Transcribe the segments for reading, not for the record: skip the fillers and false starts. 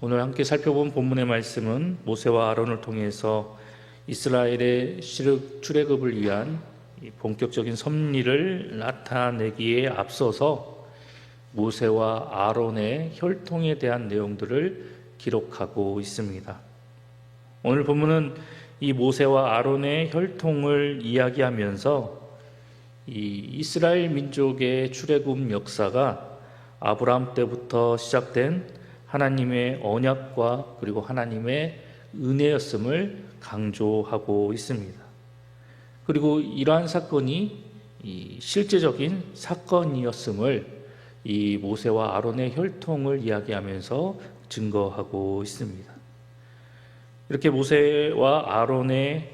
오늘 함께 살펴본 본문의 말씀은 모세와 아론을 통해서 이스라엘의 출애굽을 위한 본격적인 섭리를 나타내기에 앞서서 모세와 아론의 혈통에 대한 내용들을 기록하고 있습니다. 오늘 본문은 이 모세와 아론의 혈통을 이야기하면서 이 이스라엘 민족의 출애굽 역사가 아브라함 때부터 시작된 하나님의 언약과 그리고 하나님의 은혜였음을 강조하고 있습니다. 그리고 이러한 사건이 실제적인 사건이었음을 이 모세와 아론의 혈통을 이야기하면서 증거하고 있습니다. 이렇게 모세와 아론의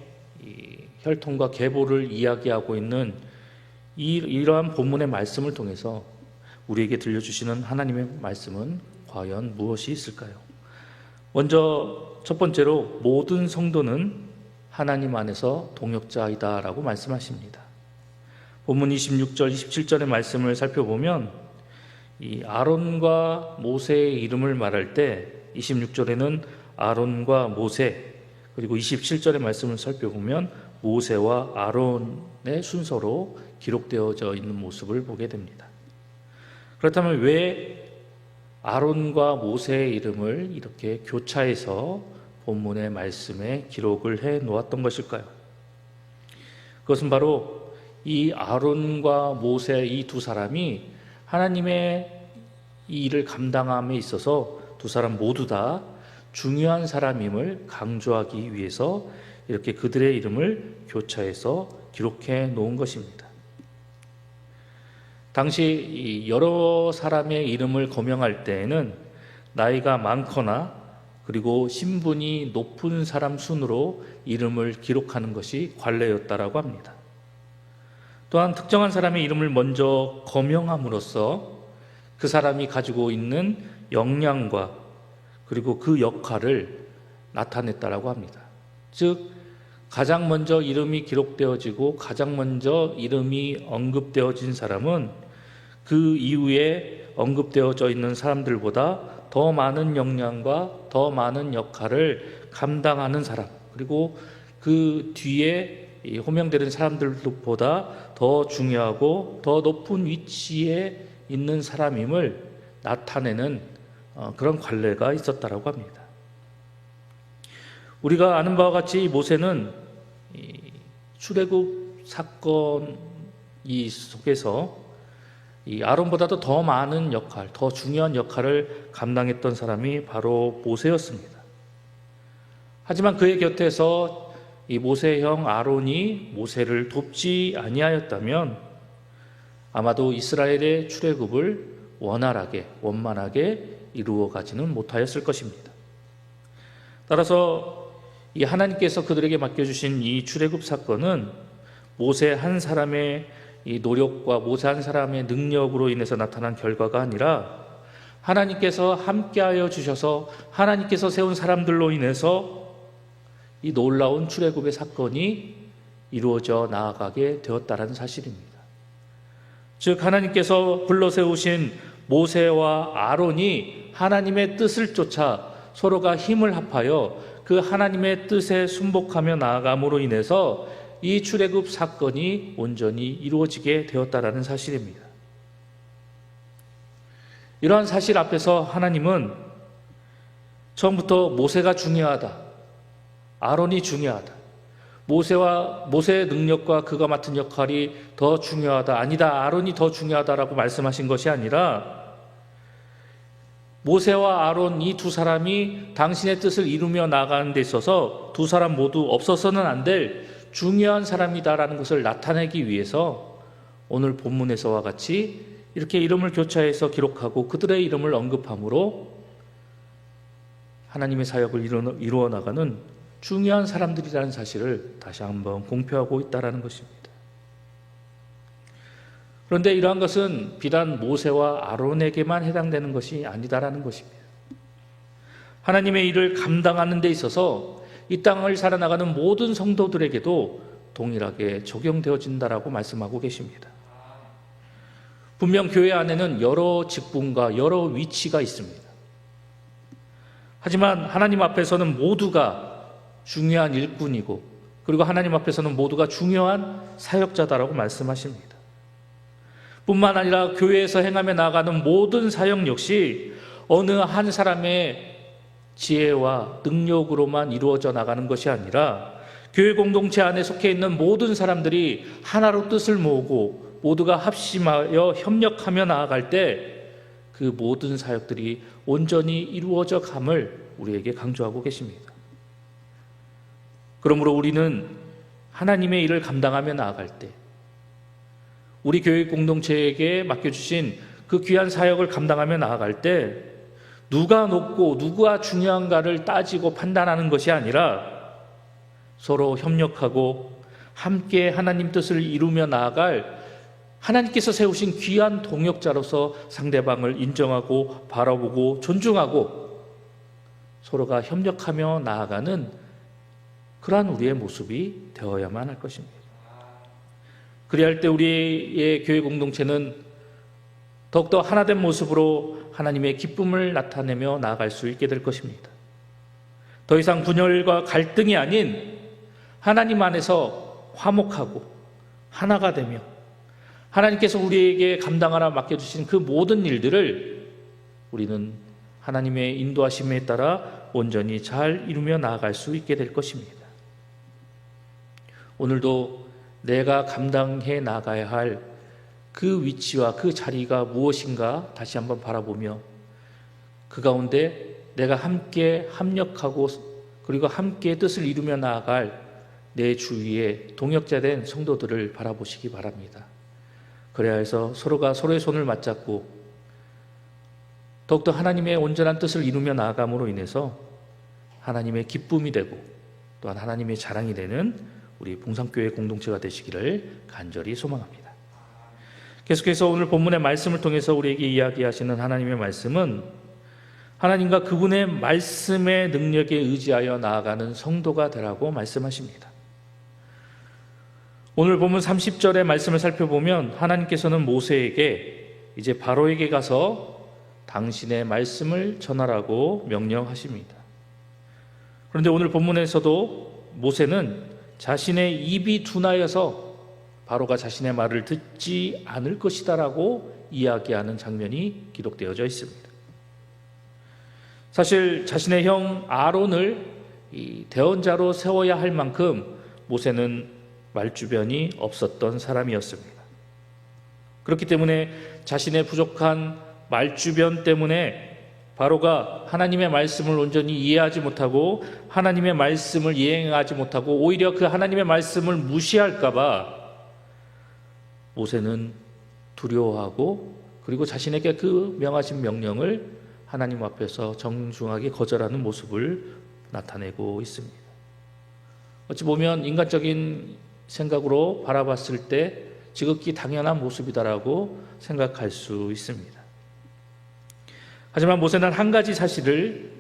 혈통과 계보를 이야기하고 있는 이러한 본문의 말씀을 통해서 우리에게 들려주시는 하나님의 말씀은 과연 무엇이 있을까요? 먼저 첫 번째로 모든 성도는 하나님 안에서 동역자이다 라고 말씀하십니다. 본문 26절, 27절의 말씀을 살펴보면 이 아론과 모세의 이름을 말할 때 26절에는 아론과 모세, 그리고 27절의 말씀을 살펴보면 모세와 아론의 순서로 기록되어져 있는 모습을 보게 됩니다. 그렇다면 왜 아론과 모세의 이름을 이렇게 교차해서 본문의 말씀에 기록을 해 놓았던 것일까요? 그것은 바로 이 아론과 모세 이 두 사람이 하나님의 이 일을 감당함에 있어서 두 사람 모두 다 중요한 사람임을 강조하기 위해서 이렇게 그들의 이름을 교차해서 기록해 놓은 것입니다. 당시 여러 사람의 이름을 거명할 때에는 나이가 많거나 그리고 신분이 높은 사람 순으로 이름을 기록하는 것이 관례였다라고 합니다. 또한 특정한 사람의 이름을 먼저 거명함으로써 그 사람이 가지고 있는 역량과 그리고 그 역할을 나타냈다라고 합니다. 즉 가장 먼저 이름이 기록되어지고 가장 먼저 이름이 언급되어진 사람은 그 이후에 언급되어져 있는 사람들보다 더 많은 역량과 더 많은 역할을 감당하는 사람, 그리고 그 뒤에 호명되는 사람들보다 더 중요하고 더 높은 위치에 있는 사람임을 나타내는 그런 관례가 있었다라고 합니다. 우리가 아는 바와 같이 모세는 출애굽 사건 이 속에서 이 아론보다도 더 많은 역할, 더 중요한 역할을 감당했던 사람이 바로 모세였습니다. 하지만 그의 곁에서 이 모세의 형 아론이 모세를 돕지 아니하였다면 아마도 이스라엘의 출애굽을 원활하게, 원만하게 이루어 가지는 못하였을 것입니다. 따라서 이 하나님께서 그들에게 맡겨주신 이 출애굽 사건은 모세 한 사람의 이 노력과 모세 한 사람의 능력으로 인해서 나타난 결과가 아니라 하나님께서 함께하여 주셔서 하나님께서 세운 사람들로 인해서 이 놀라운 출애굽의 사건이 이루어져 나아가게 되었다는 사실입니다. 즉 하나님께서 불러 세우신 모세와 아론이 하나님의 뜻을 쫓아 서로가 힘을 합하여 그 하나님의 뜻에 순복하며 나아감으로 인해서 이 출애굽 사건이 온전히 이루어지게 되었다라는 사실입니다. 이러한 사실 앞에서 하나님은 처음부터 모세가 중요하다, 아론이 중요하다, 모세의 능력과 그가 맡은 역할이 더 중요하다, 아니다, 아론이 더 중요하다라고 말씀하신 것이 아니라 모세와 아론 이 두 사람이 당신의 뜻을 이루며 나아가는 데 있어서 두 사람 모두 없어서는 안 될 중요한 사람이다라는 것을 나타내기 위해서 오늘 본문에서와 같이 이렇게 이름을 교차해서 기록하고 그들의 이름을 언급함으로 하나님의 사역을 이루어 나가는 중요한 사람들이라는 사실을 다시 한번 공표하고 있다는 것입니다. 그런데 이러한 것은 비단 모세와 아론에게만 해당되는 것이 아니다라는 것입니다. 하나님의 일을 감당하는 데 있어서 이 땅을 살아나가는 모든 성도들에게도 동일하게 적용되어진다라고 말씀하고 계십니다. 분명 교회 안에는 여러 직분과 여러 위치가 있습니다. 하지만 하나님 앞에서는 모두가 중요한 일꾼이고, 그리고 하나님 앞에서는 모두가 중요한 사역자다라고 말씀하십니다. 뿐만 아니라 교회에서 행하며 나아가는 모든 사역 역시 어느 한 사람의 지혜와 능력으로만 이루어져 나가는 것이 아니라 교회 공동체 안에 속해 있는 모든 사람들이 하나로 뜻을 모으고 모두가 합심하여 협력하며 나아갈 때 그 모든 사역들이 온전히 이루어져 감을 우리에게 강조하고 계십니다. 그러므로 우리는 하나님의 일을 감당하며 나아갈 때, 우리 교회 공동체에게 맡겨주신 그 귀한 사역을 감당하며 나아갈 때 누가 높고 누가 중요한가를 따지고 판단하는 것이 아니라 서로 협력하고 함께 하나님 뜻을 이루며 나아갈 하나님께서 세우신 귀한 동역자로서 상대방을 인정하고 바라보고 존중하고 서로가 협력하며 나아가는 그러한 우리의 모습이 되어야만 할 것입니다. 그래야 할 때 우리의 교회 공동체는 더욱더 하나된 모습으로 하나님의 기쁨을 나타내며 나아갈 수 있게 될 것입니다. 더 이상 분열과 갈등이 아닌 하나님 안에서 화목하고 하나가 되며 하나님께서 우리에게 감당하라 맡겨주신 그 모든 일들을 우리는 하나님의 인도하심에 따라 온전히 잘 이루며 나아갈 수 있게 될 것입니다. 오늘도 내가 감당해 나가야 할 그 위치와 그 자리가 무엇인가 다시 한번 바라보며 그 가운데 내가 함께 합력하고 그리고 함께 뜻을 이루며 나아갈 내 주위에 동역자된 성도들을 바라보시기 바랍니다. 그래야 해서 서로가 서로의 손을 맞잡고 더욱더 하나님의 온전한 뜻을 이루며 나아감으로 인해서 하나님의 기쁨이 되고 또한 하나님의 자랑이 되는 우리 봉산교회 공동체가 되시기를 간절히 소망합니다. 계속해서 오늘 본문의 말씀을 통해서 우리에게 이야기하시는 하나님의 말씀은 하나님과 그분의 말씀의 능력에 의지하여 나아가는 성도가 되라고 말씀하십니다. 오늘 본문 30절의 말씀을 살펴보면 하나님께서는 모세에게 이제 바로에게 가서 당신의 말씀을 전하라고 명령하십니다. 그런데 오늘 본문에서도 모세는 자신의 입이 둔하여서 바로가 자신의 말을 듣지 않을 것이다라고 이야기하는 장면이 기록되어져 있습니다. 사실 자신의 형 아론을 대언자로 세워야 할 만큼 모세는 말주변이 없었던 사람이었습니다. 그렇기 때문에 자신의 부족한 말주변 때문에 바로가 하나님의 말씀을 온전히 이해하지 못하고 하나님의 말씀을 이행하지 못하고 오히려 그 하나님의 말씀을 무시할까 봐 모세는 두려워하고 그리고 자신에게 그 명하신 명령을 하나님 앞에서 정중하게 거절하는 모습을 나타내고 있습니다. 어찌 보면 인간적인 생각으로 바라봤을 때 지극히 당연한 모습이다라고 생각할 수 있습니다. 하지만 모세는 한 가지 사실을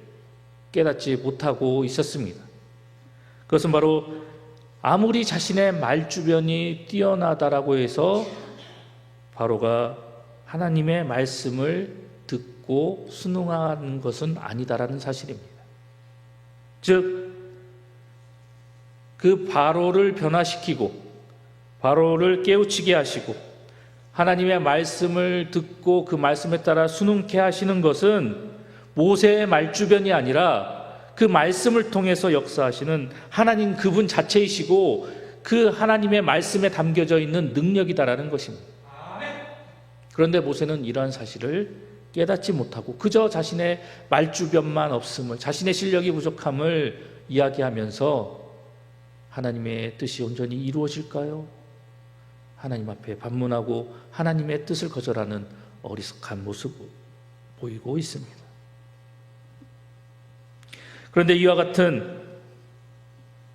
깨닫지 못하고 있었습니다. 그것은 바로 아무리 자신의 말주변이 뛰어나다라고 해서 바로가 하나님의 말씀을 듣고 순응하는 것은 아니다라는 사실입니다. 즉, 그 바로를 변화시키고 바로를 깨우치게 하시고 하나님의 말씀을 듣고 그 말씀에 따라 순응케 하시는 것은 모세의 말주변이 아니라 그 말씀을 통해서 역사하시는 하나님 그분 자체이시고 그 하나님의 말씀에 담겨져 있는 능력이다라는 것입니다. 그런데 모세는 이러한 사실을 깨닫지 못하고 그저 자신의 말주변만 없음을, 자신의 실력이 부족함을 이야기하면서 하나님의 뜻이 온전히 이루어질까요? 하나님 앞에 반문하고 하나님의 뜻을 거절하는 어리석한 모습을 보이고 있습니다. 그런데 이와 같은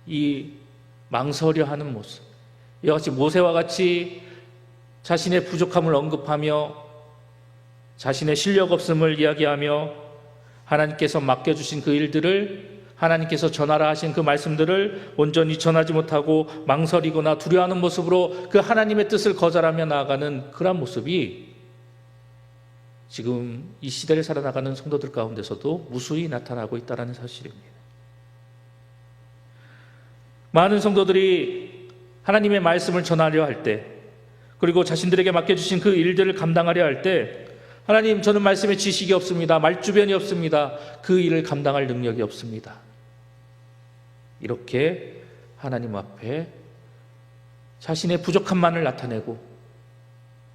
이 망설여하는 모습, 이와 같이 모세와 같이 자신의 부족함을 언급하며 자신의 실력 없음을 이야기하며 하나님께서 맡겨주신 그 일들을 하나님께서 전하라 하신 그 말씀들을 온전히 전하지 못하고 망설이거나 두려워하는 모습으로 그 하나님의 뜻을 거절하며 나아가는 그런 모습이 지금 이 시대를 살아나가는 성도들 가운데서도 무수히 나타나고 있다는 사실입니다. 많은 성도들이 하나님의 말씀을 전하려 할 때, 그리고 자신들에게 맡겨주신 그 일들을 감당하려 할 때, 하나님, 저는 말씀에 지식이 없습니다. 말주변이 없습니다. 그 일을 감당할 능력이 없습니다. 이렇게 하나님 앞에 자신의 부족함만을 나타내고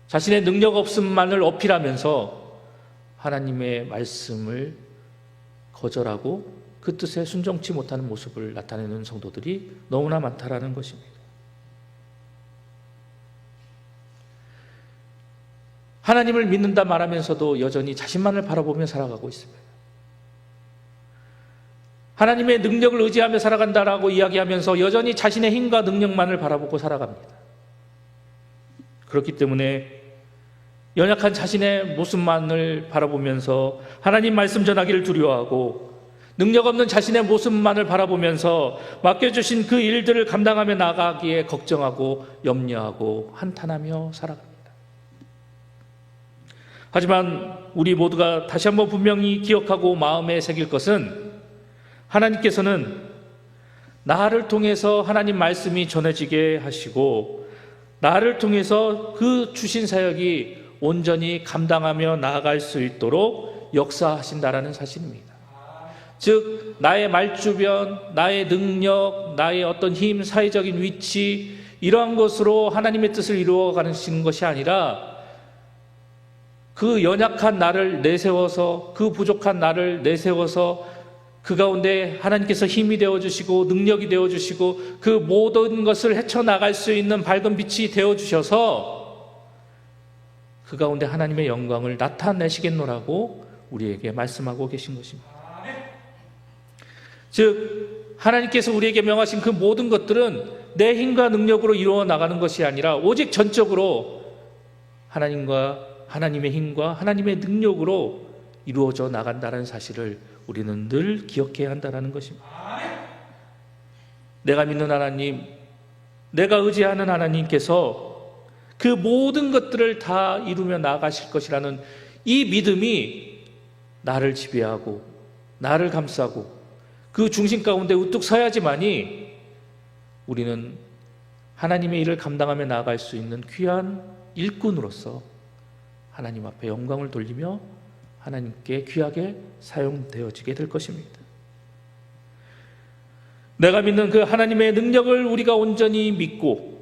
자신의 능력 없음만을 어필하면서 하나님의 말씀을 거절하고 그 뜻에 순종치 못하는 모습을 나타내는 성도들이 너무나 많다라는 것입니다. 하나님을 믿는다 말하면서도 여전히 자신만을 바라보며 살아가고 있습니다. 하나님의 능력을 의지하며 살아간다라고 이야기하면서 여전히 자신의 힘과 능력만을 바라보고 살아갑니다. 그렇기 때문에 연약한 자신의 모습만을 바라보면서 하나님 말씀 전하기를 두려워하고, 능력 없는 자신의 모습만을 바라보면서 맡겨주신 그 일들을 감당하며 나가기에 걱정하고 염려하고 한탄하며 살아갑니다. 하지만 우리 모두가 다시 한번 분명히 기억하고 마음에 새길 것은, 하나님께서는 나를 통해서 하나님 말씀이 전해지게 하시고 나를 통해서 그 주신 사역이 온전히 감당하며 나아갈 수 있도록 역사하신다라는 사실입니다. 즉, 나의 말주변, 나의 능력, 나의 어떤 힘, 사회적인 위치, 이러한 것으로 하나님의 뜻을 이루어가는 것이 아니라 그 연약한 나를 내세워서, 그 부족한 나를 내세워서 그 가운데 하나님께서 힘이 되어주시고 능력이 되어주시고 그 모든 것을 헤쳐나갈 수 있는 밝은 빛이 되어주셔서 그 가운데 하나님의 영광을 나타내시겠노라고 우리에게 말씀하고 계신 것입니다. 즉, 하나님께서 우리에게 명하신 그 모든 것들은 내 힘과 능력으로 이루어 나가는 것이 아니라 오직 전적으로 하나님의 힘과 하나님의 능력으로 이루어져 나간다는 사실을 우리는 늘 기억해야 한다는 것입니다. 내가 믿는 하나님, 내가 의지하는 하나님께서 그 모든 것들을 다 이루며 나아가실 것이라는 이 믿음이 나를 지배하고 나를 감싸고 그 중심 가운데 우뚝 서야지만이 우리는 하나님의 일을 감당하며 나아갈 수 있는 귀한 일꾼으로서 하나님 앞에 영광을 돌리며 하나님께 귀하게 사용되어지게 될 것입니다. 내가 믿는 그 하나님의 능력을 우리가 온전히 믿고,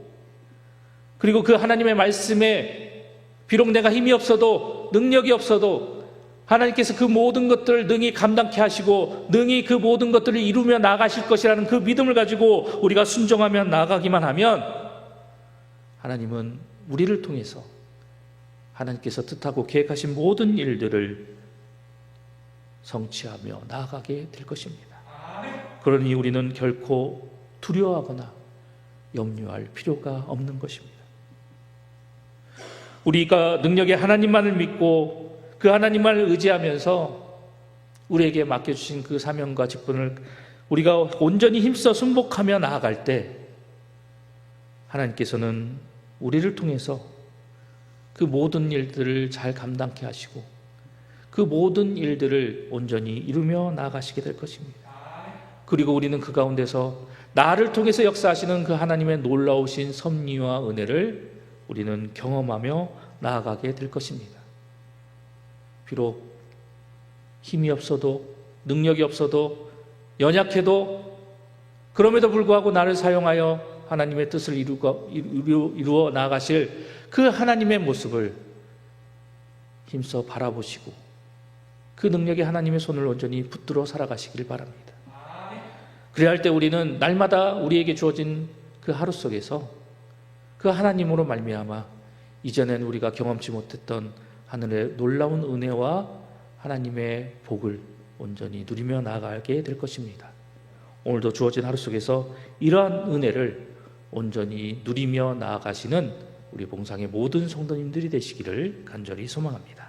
그리고 그 하나님의 말씀에 비록 내가 힘이 없어도 능력이 없어도 하나님께서 그 모든 것들을 능히 감당케 하시고 능히 그 모든 것들을 이루며 나가실 것이라는 그 믿음을 가지고 우리가 순종하며 나가기만 하면 하나님은 우리를 통해서 하나님께서 뜻하고 계획하신 모든 일들을 성취하며 나아가게 될 것입니다. 그러니 우리는 결코 두려워하거나 염려할 필요가 없는 것입니다. 우리가 능력의 하나님만을 믿고 그 하나님만을 의지하면서 우리에게 맡겨주신 그 사명과 직분을 우리가 온전히 힘써 순복하며 나아갈 때 하나님께서는 우리를 통해서 그 모든 일들을 잘 감당케 하시고 그 모든 일들을 온전히 이루며 나아가시게 될 것입니다. 그리고 우리는 그 가운데서 나를 통해서 역사하시는 그 하나님의 놀라우신 섭리와 은혜를 우리는 경험하며 나아가게 될 것입니다. 비록 힘이 없어도 능력이 없어도 연약해도 그럼에도 불구하고 나를 사용하여 하나님의 뜻을 이루어 나아가실 그 하나님의 모습을 힘써 바라보시고 그 능력의 하나님의 손을 온전히 붙들어 살아가시길 바랍니다. 그래야 할 때 우리는 날마다 우리에게 주어진 그 하루 속에서 그 하나님으로 말미암아 이전엔 우리가 경험치 못했던 하늘의 놀라운 은혜와 하나님의 복을 온전히 누리며 나아가게 될 것입니다. 오늘도 주어진 하루 속에서 이러한 은혜를 온전히 누리며 나아가시는 우리 봉상의 모든 성도님들이 되시기를 간절히 소망합니다.